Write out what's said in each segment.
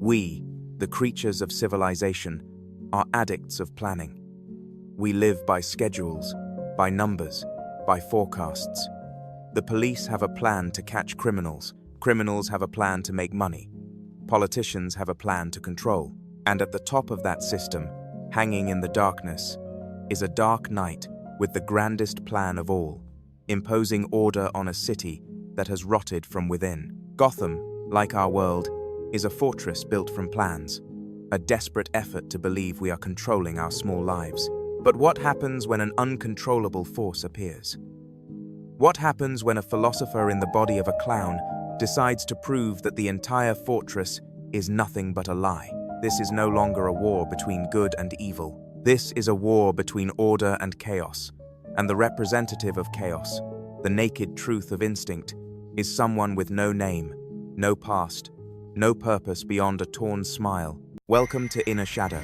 We, the creatures of civilization, are addicts of planning. We live by schedules, by numbers, by forecasts. The police have a plan to catch criminals. Criminals have a plan to make money. Politicians have a plan to control. And at the top of that system, hanging in the darkness, is a dark night with the grandest plan of all, imposing order on a city that has rotted from within. Gotham, like our world, is a fortress built from plans, a desperate effort to believe we are controlling our small lives. But what happens when an uncontrollable force appears? What happens when a philosopher in the body of a clown decides to prove that the entire fortress is nothing but a lie? This is no longer a war between good and evil. This is a war between order and chaos. And the representative of chaos, the naked truth of instinct, is someone with no name, no past, no purpose beyond a torn smile. Welcome to Inner Shadow,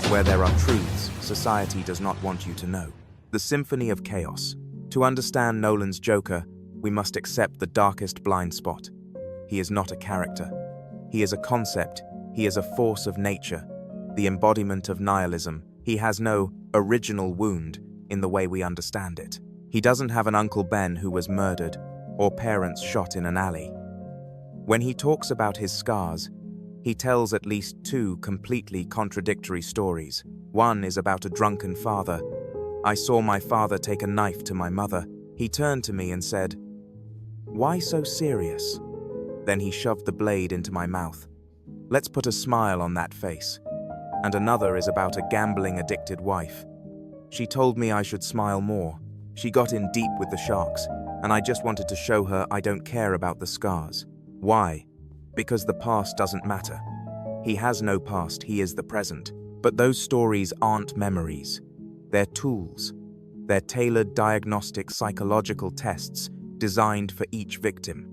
where there are truths society does not want you to know. The Symphony of Chaos. To understand Nolan's Joker, we must accept the darkest blind spot. He is not a character. He is a concept. He is a force of nature, the embodiment of nihilism. He has no original wound in the way we understand it. He doesn't have an Uncle Ben who was murdered or parents shot in an alley. When he talks about his scars, he tells at least two completely contradictory stories. One is about a drunken father. I saw my father take a knife to my mother. He turned to me and said, "Why so serious?" Then he shoved the blade into my mouth. Let's put a smile on that face. And another is about a gambling-addicted wife. She told me I should smile more. She got in deep with the sharks, and I just wanted to show her I don't care about the scars. Why? Because the past doesn't matter. He has no past, he is the present. But those stories aren't memories. They're tools. They're tailored diagnostic psychological tests designed for each victim.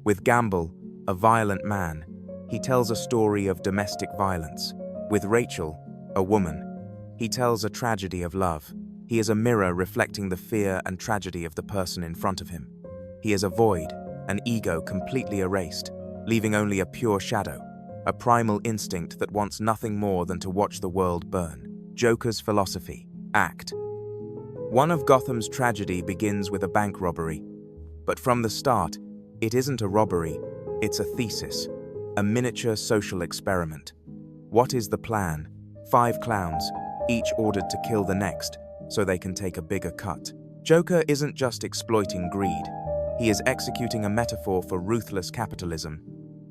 With Gamble, a violent man, he tells a story of domestic violence. With Rachel, a woman, he tells a tragedy of love. He is a mirror reflecting the fear and tragedy of the person in front of him. He is a void, an ego completely erased, leaving only a pure shadow, a primal instinct that wants nothing more than to watch the world burn. Joker's philosophy. Act. One of Gotham's tragedy begins with a bank robbery. But from the start, it isn't a robbery, it's a thesis, a miniature social experiment. What is the plan? 5 clowns, each ordered to kill the next, so they can take a bigger cut. Joker isn't just exploiting greed. He is executing a metaphor for ruthless capitalism,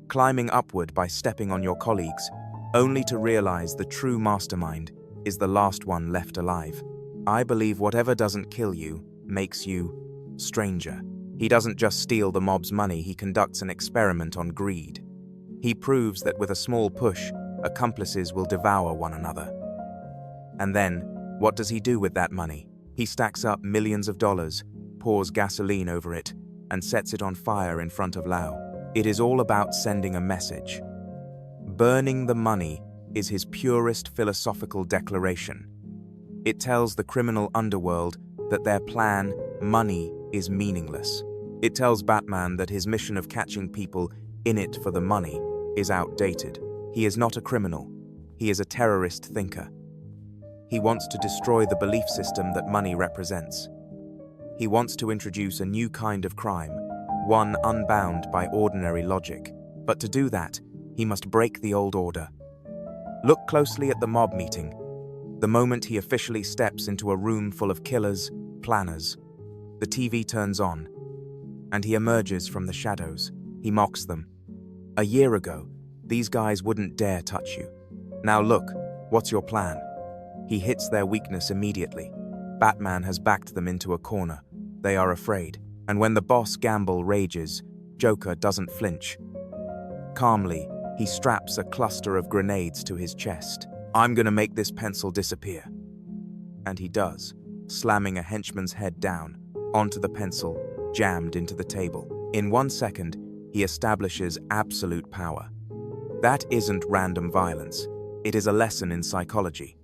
climbing upward by stepping on your colleagues, only to realize the true mastermind is the last one left alive. I believe whatever doesn't kill you makes you stranger. He doesn't just steal the mob's money, he conducts an experiment on greed. He proves that with a small push, accomplices will devour one another. And then, what does he do with that money? He stacks up millions of dollars, pours gasoline over it, and sets it on fire in front of Lau. It is all about sending a message. Burning the money is his purest philosophical declaration. It tells the criminal underworld that their plan, money, is meaningless. It tells Batman that his mission of catching people in it for the money is outdated. He is not a criminal. He is a terrorist thinker. He wants to destroy the belief system that money represents. He wants to introduce a new kind of crime, one unbound by ordinary logic. But to do that, he must break the old order. Look closely at the mob meeting. The moment he officially steps into a room full of killers, planners, the TV turns on, and he emerges from the shadows. He mocks them. A year ago, these guys wouldn't dare touch you. Now look, what's your plan? He hits their weakness immediately. Batman has backed them into a corner. They are afraid. And when the boss Gamble rages, Joker doesn't flinch. Calmly, he straps a cluster of grenades to his chest. I'm gonna make this pencil disappear. And he does, slamming a henchman's head down, onto the pencil, jammed into the table. In 1 second, he establishes absolute power. That isn't random violence. It is a lesson in psychology.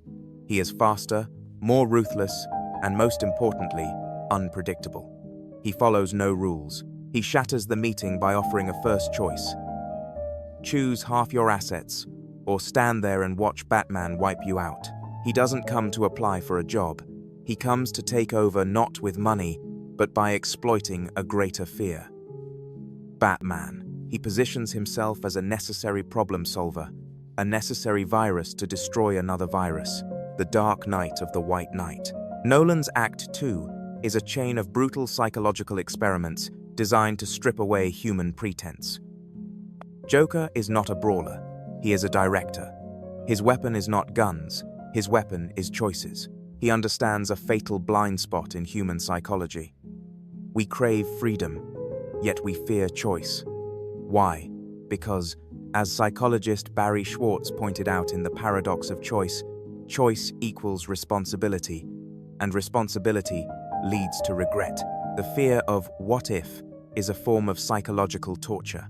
He is faster, more ruthless, and most importantly, unpredictable. He follows no rules. He shatters the meeting by offering a first choice. choose half your assets, or stand there and watch Batman wipe you out. He doesn't come to apply for a job. He comes to take over not with money, but by exploiting a greater fear. Batman. He positions himself as a necessary problem solver, a necessary virus to destroy another virus, the Dark Knight of the White Knight. Nolan's Act 2 is a chain of brutal psychological experiments designed to strip away human pretense. Joker is not a brawler, he is a director. His weapon is not guns, his weapon is choices. He understands a fatal blind spot in human psychology. We crave freedom, yet we fear choice. Why? Because, as psychologist Barry Schwartz pointed out in The Paradox of Choice, choice equals responsibility, and responsibility leads to regret. The fear of what if is a form of psychological torture.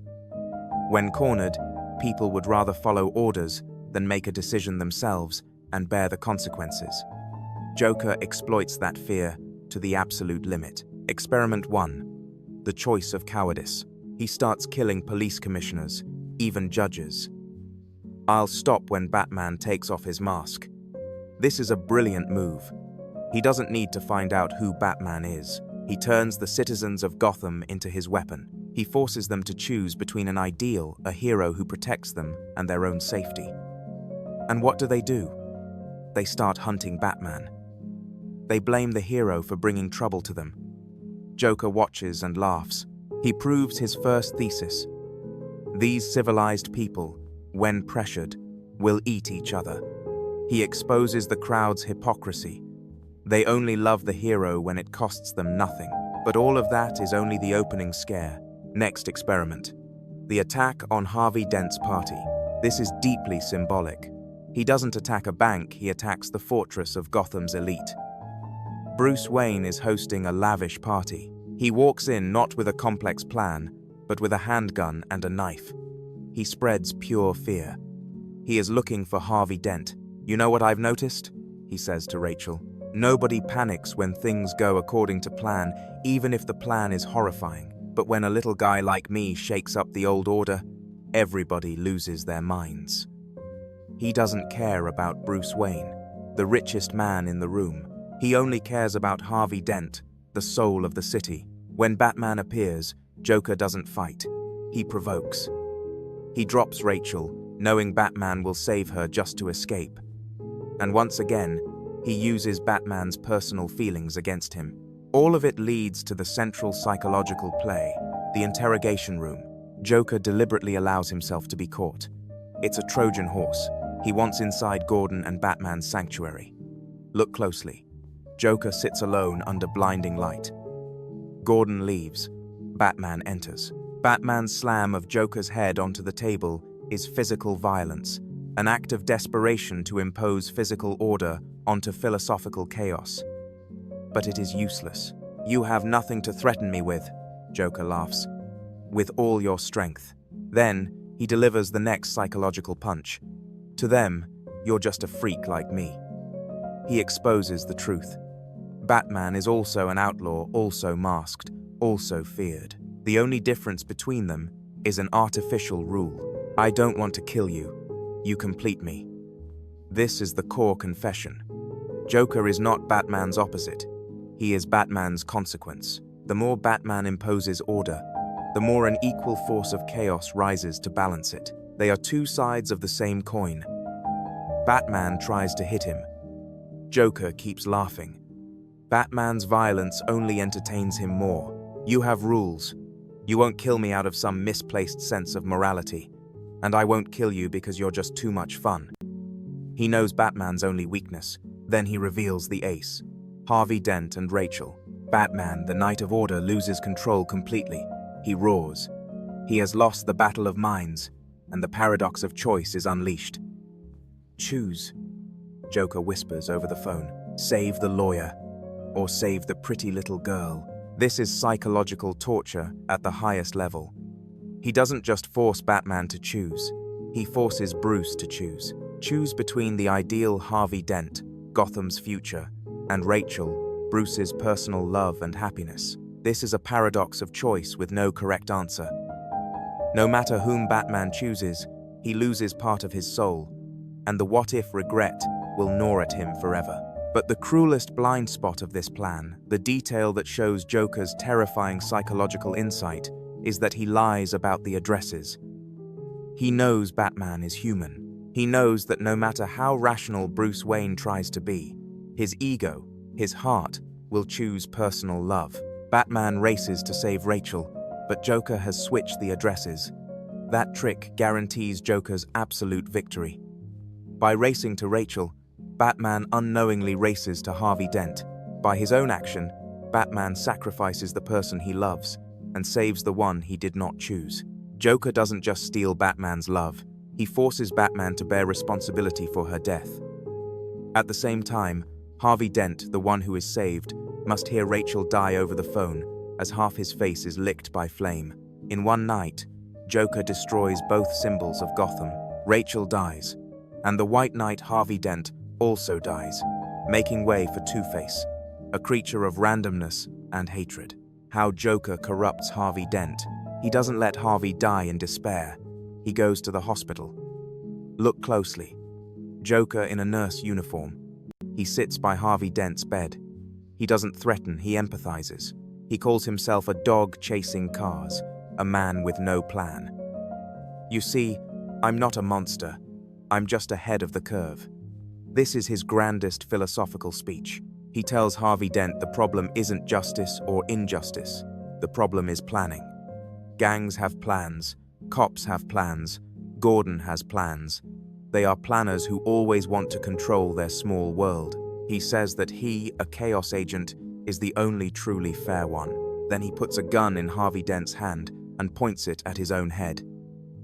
When cornered, people would rather follow orders than make a decision themselves and bear the consequences. Joker exploits that fear to the absolute limit. Experiment 1. The choice of cowardice. He starts killing police commissioners, even judges. I'll stop when Batman takes off his mask. This is a brilliant move. He doesn't need to find out who Batman is. He turns the citizens of Gotham into his weapon. He forces them to choose between an ideal, a hero who protects them, and their own safety. And what do? They start hunting Batman. They blame the hero for bringing trouble to them. Joker watches and laughs. He proves his first thesis. These civilized people, when pressured, will eat each other. He exposes the crowd's hypocrisy. They only love the hero when it costs them nothing. But all of that is only the opening scare. Next experiment. The attack on Harvey Dent's party. This is deeply symbolic. He doesn't attack a bank, he attacks the fortress of Gotham's elite. Bruce Wayne is hosting a lavish party. He walks in not with a complex plan, but with a handgun and a knife. He spreads pure fear. He is looking for Harvey Dent. You know what I've noticed? He says to Rachel. Nobody panics when things go according to plan, even if the plan is horrifying. But when a little guy like me shakes up the old order, everybody loses their minds. He doesn't care about Bruce Wayne, the richest man in the room. He only cares about Harvey Dent, the soul of the city. When Batman appears, Joker doesn't fight. He provokes. He drops Rachel, knowing Batman will save her just to escape. And once again, he uses Batman's personal feelings against him. All of it leads to the central psychological play, the interrogation room. Joker deliberately allows himself to be caught. It's a Trojan horse. He wants inside Gordon and Batman's sanctuary. Look closely. Joker sits alone under blinding light. Gordon leaves. Batman enters. Batman's slam of Joker's head onto the table is physical violence, an act of desperation to impose physical order onto philosophical chaos. But it is useless. You have nothing to threaten me with, Joker laughs. With all your strength. Then, he delivers the next psychological punch. To them, you're just a freak like me. He exposes the truth. Batman is also an outlaw, also masked, also feared. The only difference between them is an artificial rule. I don't want to kill you. You complete me. This is the core confession. Joker is not Batman's opposite. He is Batman's consequence. The more Batman imposes order, the more an equal force of chaos rises to balance it. They are two sides of the same coin. Batman tries to hit him. Joker keeps laughing. Batman's violence only entertains him more. You have rules. You won't kill me out of some misplaced sense of morality. And I won't kill you because you're just too much fun. He knows Batman's only weakness. Then he reveals the ace. Harvey Dent and Rachel. Batman, the Knight of Order, loses control completely. He roars. He has lost the battle of minds, and the paradox of choice is unleashed. Choose, Joker whispers over the phone. Save the lawyer, or save the pretty little girl. This is psychological torture at the highest level. He doesn't just force Batman to choose. He forces Bruce to choose. Choose between the ideal Harvey Dent, Gotham's future, and Rachel, Bruce's personal love and happiness. This is a paradox of choice with no correct answer. No matter whom Batman chooses, he loses part of his soul, and the what-if regret will gnaw at him forever. But the cruelest blind spot of this plan, the detail that shows Joker's terrifying psychological insight, is that he lies about the addresses. He knows Batman is human. He knows that no matter how rational Bruce Wayne tries to be, his ego, his heart, will choose personal love. Batman races to save Rachel, but Joker has switched the addresses. That trick guarantees Joker's absolute victory. By racing to Rachel, Batman unknowingly races to Harvey Dent. By his own action, Batman sacrifices the person he loves and saves the one he did not choose. Joker doesn't just steal Batman's love, he forces Batman to bear responsibility for her death. At the same time, Harvey Dent, the one who is saved, must hear Rachel die over the phone as half his face is licked by flame. In one night, Joker destroys both symbols of Gotham. Rachel dies, and the White Knight Harvey Dent also dies, making way for Two-Face, a creature of randomness and hatred. How Joker corrupts Harvey Dent. He doesn't let Harvey die in despair. He goes to the hospital. Look closely. Joker in a nurse uniform. He sits by Harvey Dent's bed. He doesn't threaten, he empathizes. He calls himself a dog chasing cars, a man with no plan. You see, I'm not a monster. I'm just ahead of the curve. This is his grandest philosophical speech. He tells Harvey Dent the problem isn't justice or injustice. The problem is planning. Gangs have plans. Cops have plans. Gordon has plans. They are planners who always want to control their small world. He says that he, a chaos agent, is the only truly fair one. Then he puts a gun in Harvey Dent's hand and points it at his own head.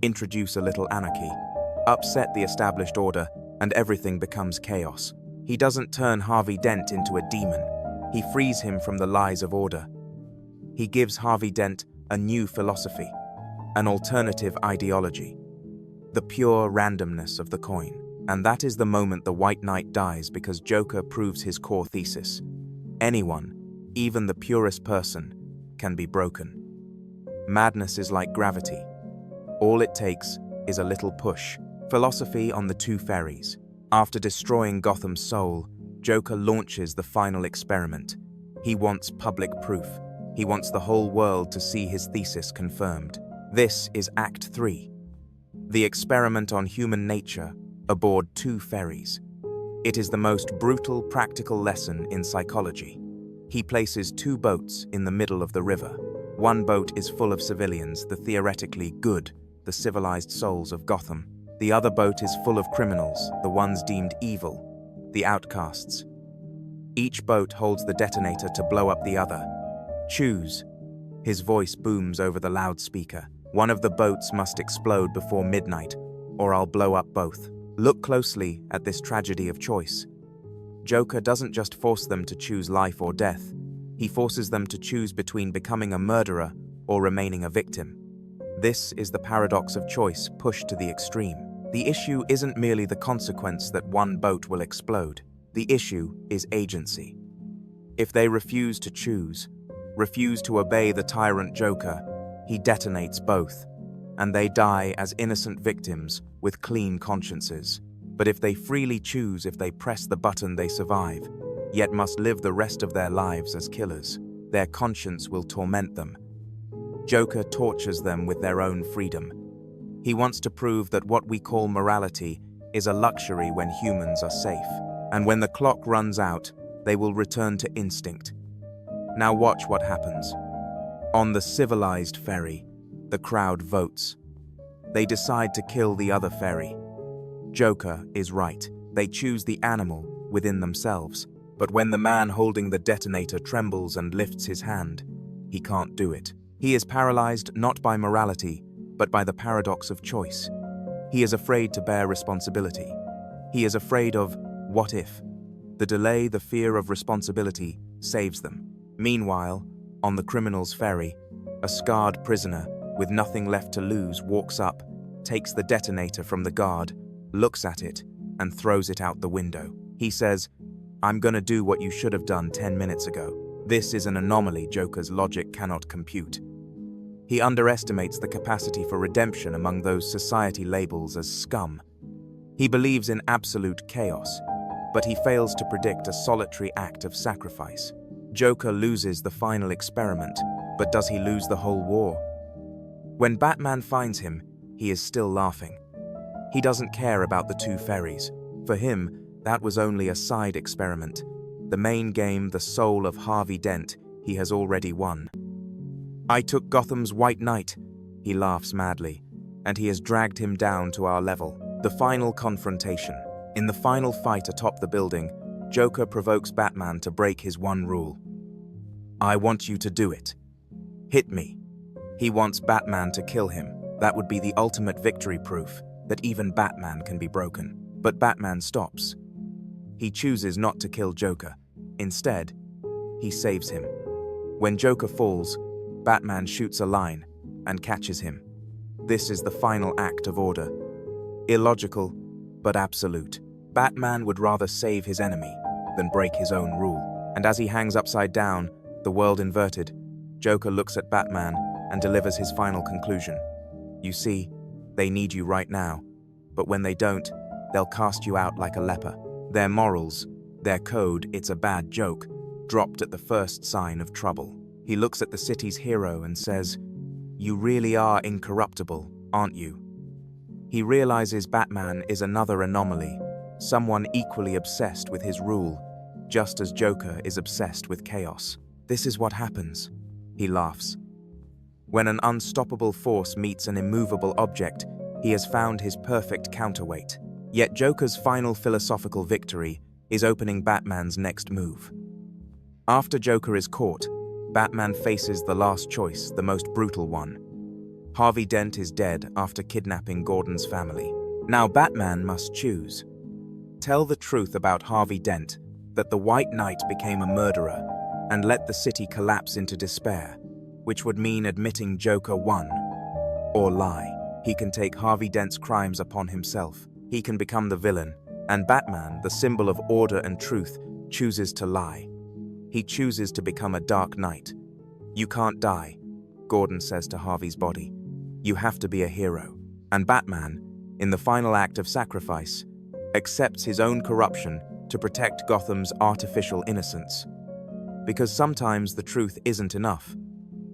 Introduce a little anarchy. Upset the established order, and everything becomes chaos. He doesn't turn Harvey Dent into a demon. He frees him from the lies of order. He gives Harvey Dent a new philosophy, an alternative ideology, the pure randomness of the coin. And that is the moment the White Knight dies, because Joker proves his core thesis. Anyone, even the purest person, can be broken. Madness is like gravity. All it takes is a little push. Philosophy on the two ferries. After destroying Gotham's soul, Joker launches the final experiment. He wants public proof. He wants the whole world to see his thesis confirmed. This is Act 3. The experiment on human nature aboard two ferries. It is the most brutal practical lesson in psychology. He places two boats in the middle of the river. One boat is full of civilians, the theoretically good, the civilized souls of Gotham. The other boat is full of criminals, the ones deemed evil, the outcasts. Each boat holds the detonator to blow up the other. Choose. His voice booms over the loudspeaker. One of the boats must explode before midnight, or I'll blow up both. Look closely at this tragedy of choice. Joker doesn't just force them to choose life or death. He forces them to choose between becoming a murderer or remaining a victim. This is the paradox of choice pushed to the extreme. The issue isn't merely the consequence that one boat will explode. The issue is agency. If they refuse to choose, refuse to obey the tyrant Joker, he detonates both, and they die as innocent victims with clean consciences. But if they freely choose, if they press the button, they survive, yet must live the rest of their lives as killers. Their conscience will torment them. Joker tortures them with their own freedom. He wants to prove that what we call morality is a luxury when humans are safe, and when the clock runs out, they will return to instinct. Now watch what happens. On the civilized ferry, the crowd votes. They decide to kill the other ferry. Joker is right. They choose the animal within themselves. But when the man holding the detonator trembles and lifts his hand, he can't do it. He is paralyzed not by morality, but by the paradox of choice. He is afraid to bear responsibility. He is afraid of what if. The delay, the fear of responsibility, saves them. Meanwhile, on the criminal's ferry, a scarred prisoner with nothing left to lose walks up, takes the detonator from the guard, looks at it, and throws it out the window. He says, "I'm gonna do what you should have done 10 minutes ago." This is an anomaly Joker's logic cannot compute. He underestimates the capacity for redemption among those society labels as scum. He believes in absolute chaos, but he fails to predict a solitary act of sacrifice. Joker loses the final experiment, but does he lose the whole war? When Batman finds him, he is still laughing. He doesn't care about the two ferries. For him, that was only a side experiment. The main game, the soul of Harvey Dent, he has already won. I took Gotham's White Knight, he laughs madly, and he has dragged him down to our level. The final confrontation. In the final fight atop the building, Joker provokes Batman to break his one rule. I want you to do it. Hit me. He wants Batman to kill him. That would be the ultimate victory proof that even Batman can be broken. But Batman stops. He chooses not to kill Joker. Instead, he saves him. When Joker falls, Batman shoots a line and catches him. This is the final act of order. Illogical, but absolute. Batman would rather save his enemy than break his own rule. And as he hangs upside down, the world inverted, Joker looks at Batman and delivers his final conclusion. You see, they need you right now, but when they don't, they'll cast you out like a leper. Their morals, their code, it's a bad joke, dropped at the first sign of trouble. He looks at the city's hero and says, "You really are incorruptible, aren't you?" He realizes Batman is another anomaly, someone equally obsessed with his rule, just as Joker is obsessed with chaos. This is what happens, he laughs. When an unstoppable force meets an immovable object, he has found his perfect counterweight. Yet Joker's final philosophical victory is opening Batman's next move. After Joker is caught, Batman faces the last choice, the most brutal one. Harvey Dent is dead after kidnapping Gordon's family. Now Batman must choose. Tell the truth about Harvey Dent, that the White Knight became a murderer, and let the city collapse into despair, which would mean admitting Joker won. Or lie. He can take Harvey Dent's crimes upon himself. He can become the villain, and Batman, the symbol of order and truth, chooses to lie. He chooses to become a Dark Knight. You can't die, Gordon says to Harvey's body. You have to be a hero. And Batman, in the final act of sacrifice, accepts his own corruption to protect Gotham's artificial innocence. Because sometimes the truth isn't enough.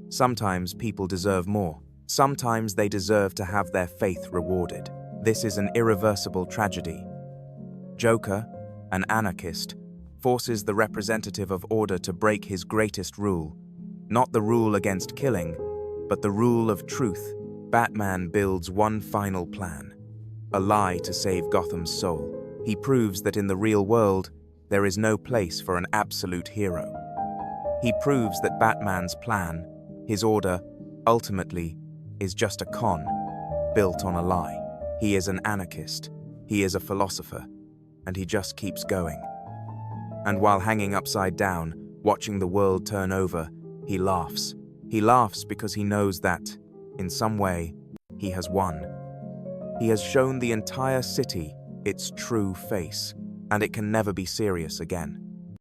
Sometimes people deserve more. Sometimes they deserve to have their faith rewarded. This is an irreversible tragedy. Joker, an anarchist, forces the representative of order to break his greatest rule. Not the rule against killing, but the rule of truth. Batman builds one final plan. A lie to save Gotham's soul. He proves that in the real world, there is no place for an absolute hero. He proves that Batman's plan, his order, ultimately, is just a con, built on a lie. He is an anarchist, he is a philosopher, and he just keeps going. And while hanging upside down, watching the world turn over, he laughs. He laughs because he knows that, in some way, he has won. He has shown the entire city its true face, and it can never be serious again.